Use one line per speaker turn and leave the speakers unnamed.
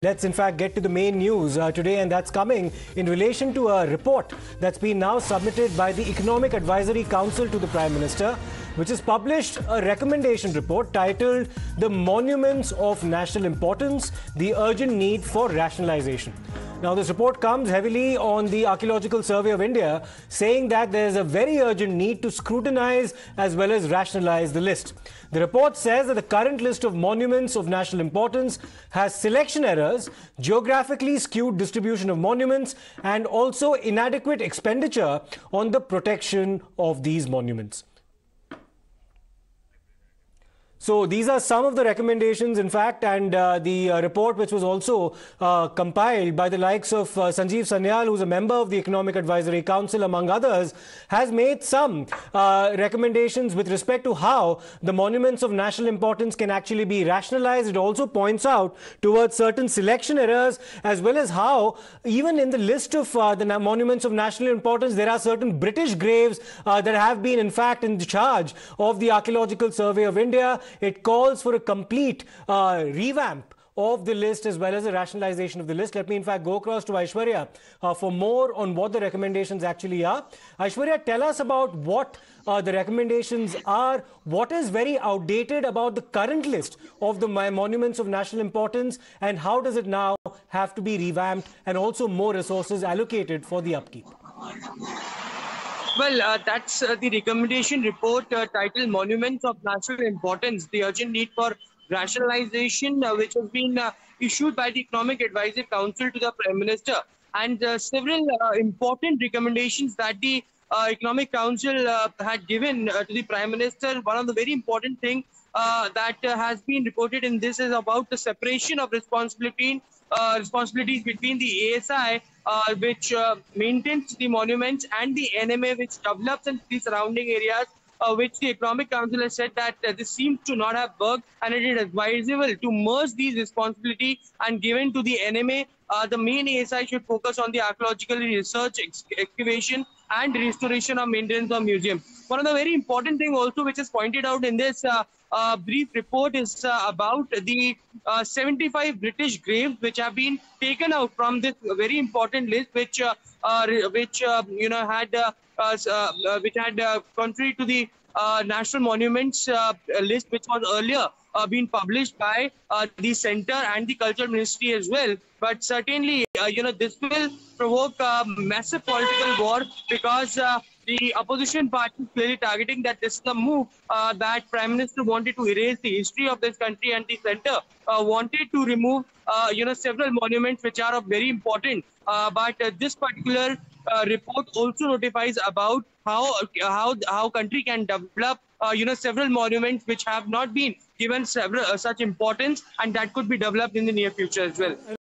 Let's in fact get to the main news today, and that's coming in relation to a report that's been now submitted by the Economic Advisory Council to the Prime Minister, which has published a recommendation report titled "The Monuments of National Importance, the Urgent Need for Rationalization." Now, this report comes heavily on the Archaeological Survey of India, saying that there's a very urgent need to scrutinize as well as rationalize the list. The report says that the current list of monuments of national importance has selection errors, geographically skewed distribution of monuments, and also inadequate expenditure on the protection of these monuments. So these are some of the recommendations, in fact, and the report, which was also compiled by the likes of Sanjeev Sanyal, who's a member of the Economic Advisory Council, among others, has made some recommendations with respect to how the monuments of national importance can actually be rationalized. It also points out towards certain selection errors, as well as how even in the list of the monuments of national importance, there are certain British graves that have been, in fact, in charge of the Archaeological Survey of India. It calls for a complete revamp of the list as well as a rationalization of the list. Let me in fact go across to Aishwarya for more on what the recommendations actually are. Aishwarya, tell us about what the recommendations are. What is very outdated about the current list of the monuments of national importance, and how does it now have to be revamped and also more resources allocated for the upkeep?
Well, that's the recommendation report titled Monuments of National Importance, the Urgent Need for Rationalization, which has been issued by the Economic Advisory Council to the Prime Minister. And several important recommendations that the Economic Council had given to the Prime Minister. One of the very important things that has been reported in this is about the separation of responsibilities between the ASI, which maintains the monuments, and the NMA, which develops in the surrounding areas, which the Economic Council has said that this seems to not have worked, and it is advisable to merge these responsibilities and given to the NMA. The main ASI should focus on the archaeological research, excavation, and restoration of maintenance of museum. One of the very important thing also which is pointed out in this brief report is about the 75 British graves which have been taken out from this very important list, which had contrary to the national monuments list, which was earlier been published by the Centre and the Culture Ministry as well. But certainly, this will provoke a massive political war, because the opposition party is clearly targeting that this is a move that Prime Minister wanted to erase the history of this country, and the Centre wanted to remove several monuments which are of very important. But this particular report also notifies about how country can develop several monuments which have not been given such importance, and that could be developed in the near future as well.